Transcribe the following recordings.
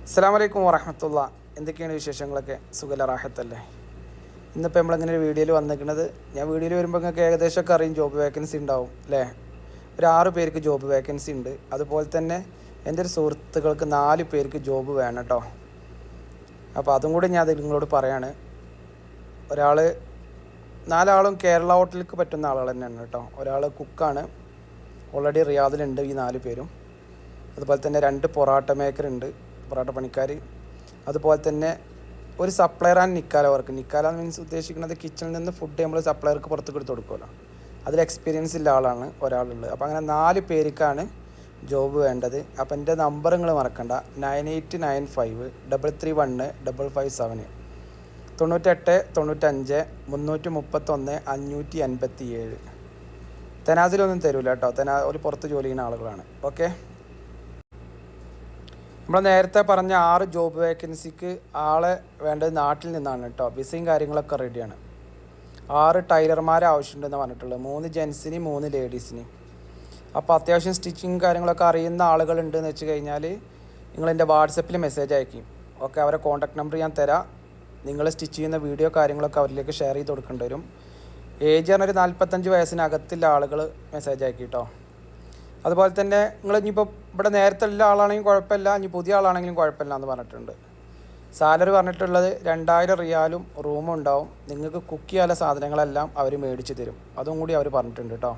അസ്സലാമു അലൈക്കും വറഹ്മത്തുള്ളാ. എന്തൊക്കെയാണ് വിശേഷങ്ങളൊക്കെ? സുഖല്ല, റാഹത്തല്ലേ? ഇന്നിപ്പോൾ നമ്മളിങ്ങനെ ഒരു വീഡിയോയിൽ വന്നിരിക്കുന്നത്, ഞാൻ വീഡിയോയിൽ വരുമ്പോൾ നിങ്ങൾക്ക് ഏകദേശമൊക്കെ അറിയും ജോബ് വേക്കൻസി ഉണ്ടാവും അല്ലേ? ഒരു 6 പേർക്ക് ജോബ് വേക്കൻസി ഉണ്ട്. അതുപോലെ തന്നെ എൻ്റെ ഒരു സുഹൃത്തുക്കൾക്ക് 4 പേർക്ക് ജോബ് വേണം കേട്ടോ. അപ്പോൾ അതും കൂടി ഞാൻ അത് നിങ്ങളോട് പറയാണ്. ഒരാൾ 4 കേരള ഹോട്ടലിലേക്ക് പറ്റുന്ന ആളുകൾ തന്നെയാണ് കേട്ടോ. ഒരാൾ കുക്കാണ്, ഓൾറെഡി റിയാദിലുണ്ട് ഈ 4 പേരും. അതുപോലെ തന്നെ 2 പൊറാട്ട മേക്കർ ഉണ്ട്, പൊറാട്ട പണിക്കാർ. അതുപോലെ തന്നെ ഒരു സപ്ലയർ ആൻഡ് നിക്കാല വർക്ക്. നിക്കാല മീൻസ് ഉദ്ദേശിക്കുന്നത് കിച്ചണിൽ നിന്ന് ഫുഡ് നമ്മൾ സപ്ലയർക്ക് പുറത്തേക്ക് എടുത്ത് കൊടുക്കുമല്ലോ, അതിൽ എക്സ്പീരിയൻസ് ഉള്ള ആളാണ് ഒരാളുള്ളത്. അപ്പോൾ അങ്ങനെ 4 പേർക്കാണ് ജോബ് വേണ്ടത്. അപ്പോൾ എൻ്റെ നമ്പർ നിങ്ങൾ മറക്കണ്ട, 9895 331 557 98 95 331 587. തെനാസിലൊന്നും തരൂല കേട്ടോ, ഒരു പുറത്ത് ജോലി ചെയ്യുന്ന ആളുകളാണ്. ഓക്കെ, നമ്മൾ നേരത്തെ പറഞ്ഞ 6 ജോബ് വേക്കൻസിക്ക് ആളെ വേണ്ടത് നാട്ടിൽ നിന്നാണ് കേട്ടോ. വിസയും കാര്യങ്ങളൊക്കെ റെഡിയാണ്. 6 ടൈലർമാരെ ആവശ്യമുണ്ടെന്ന് പറഞ്ഞിട്ടുള്ളത്, 3 ജെൻസിന് 3 ലേഡീസിന്. അപ്പോൾ അത്യാവശ്യം സ്റ്റിച്ചിങ് കാര്യങ്ങളൊക്കെ അറിയുന്ന ആളുകളുണ്ടെന്ന് വെച്ച് കഴിഞ്ഞാൽ നിങ്ങൾ എൻ്റെ വാട്സപ്പിൽ മെസ്സേജ് അയക്കും. ഓക്കെ, അവരെ കോൺടാക്ട് നമ്പർ ഞാൻ തരാം. നിങ്ങൾ സ്റ്റിച്ച് ചെയ്യുന്ന വീഡിയോ കാര്യങ്ങളൊക്കെ അവരിലേക്ക് ഷെയർ ചെയ്ത് കൊടുക്കേണ്ടി വരും. ഏജ് പറഞ്ഞൊരു 45 വയസ്സിനകത്തുള്ള ആളുകൾ മെസ്സേജ് അയക്കും കേട്ടോ. അതുപോലെ തന്നെ നിങ്ങൾ ഇനിയിപ്പോൾ ഇവിടെ നേരത്തെ ഉള്ള ആളാണെങ്കിലും കുഴപ്പമില്ല, ഇനി പുതിയ ആളാണെങ്കിലും കുഴപ്പമില്ല എന്ന് പറഞ്ഞിട്ടുണ്ട്. സാലറി പറഞ്ഞിട്ടുള്ളത് 2000 റിയാലും റൂമും ഉണ്ടാവും. നിങ്ങൾക്ക് കുക്ക് ചെയ്യാനുള്ള സാധനങ്ങളെല്ലാം അവർ മേടിച്ച് തരും, അതും കൂടി അവർ പറഞ്ഞിട്ടുണ്ട് കേട്ടോ.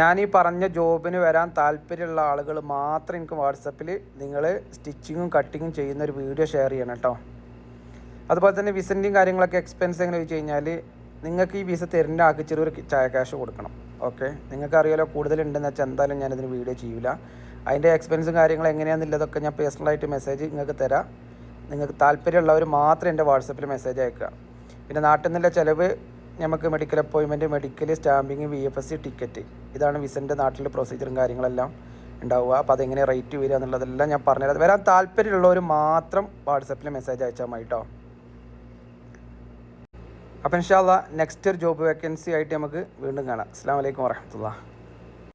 ഞാൻ ഈ പറഞ്ഞ ജോബിന് വരാൻ താല്പര്യമുള്ള ആളുകൾ മാത്രം എനിക്ക് വാട്സപ്പിൽ നിങ്ങൾ സ്റ്റിച്ചിങ്ങും കട്ടിങ്ങും ചെയ്യുന്ന ഒരു വീഡിയോ ഷെയർ ചെയ്യണം കേട്ടോ. അതുപോലെ തന്നെ വിസൻ്റെയും കാര്യങ്ങളൊക്കെ എക്സ്പെൻസ് എങ്ങനെ വെച്ച് കഴിഞ്ഞാൽ നിങ്ങൾക്ക് ഈ വിസ തരുന്ന ആൾക്ക് ചെറിയൊരു ചായ ക്യാഷ് കൊടുക്കണം. ഓക്കെ, നിങ്ങൾക്ക് അറിയാലോ, കൂടുതലുണ്ടെന്ന് വെച്ചാൽ എന്തായാലും ഞാനതിന് വീഡിയോ ചെയ്യില്ല. അതിൻ്റെ എക്സ്പെൻസും കാര്യങ്ങൾ എങ്ങനെയാണെന്നുള്ളതൊക്കെ ഞാൻ പേഴ്സണലായിട്ട് മെസ്സേജ് നിങ്ങൾക്ക് തരാം. നിങ്ങൾക്ക് താല്പര്യമുള്ളവർ മാത്രം എൻ്റെ വാട്സപ്പിൽ മെസ്സേജ് അയക്കുക. പിന്നെ നാട്ടിൽ നിന്നുള്ള ചിലവ് നമുക്ക് medical appointment, medical, stamping, VFS, ticket, ഇതാണ് വിസൻ്റെ നാട്ടിലെ പ്രൊസീജിയറും കാര്യങ്ങളെല്ലാം ഉണ്ടാവുക. അപ്പോൾ അതെങ്ങനെ റേറ്റ് വരിക എന്നുള്ളതെല്ലാം ഞാൻ പറഞ്ഞുതരാം. വരാൻ താല്പര്യമുള്ളവർ മാത്രം വാട്സപ്പിൽ മെസ്സേജ് അയച്ചാൽ മതി കേട്ടോ. അപ്പോൾ ഇൻഷാ അല്ലാഹ് നെക്സ്റ്റ് ഒരു ജോബ് വേക്കൻസി ആയിട്ട് നമുക്ക് വീണ്ടും കാണാം. അസ്സലാമു അലൈക്കും വറഹ്മത്തുള്ളാഹി.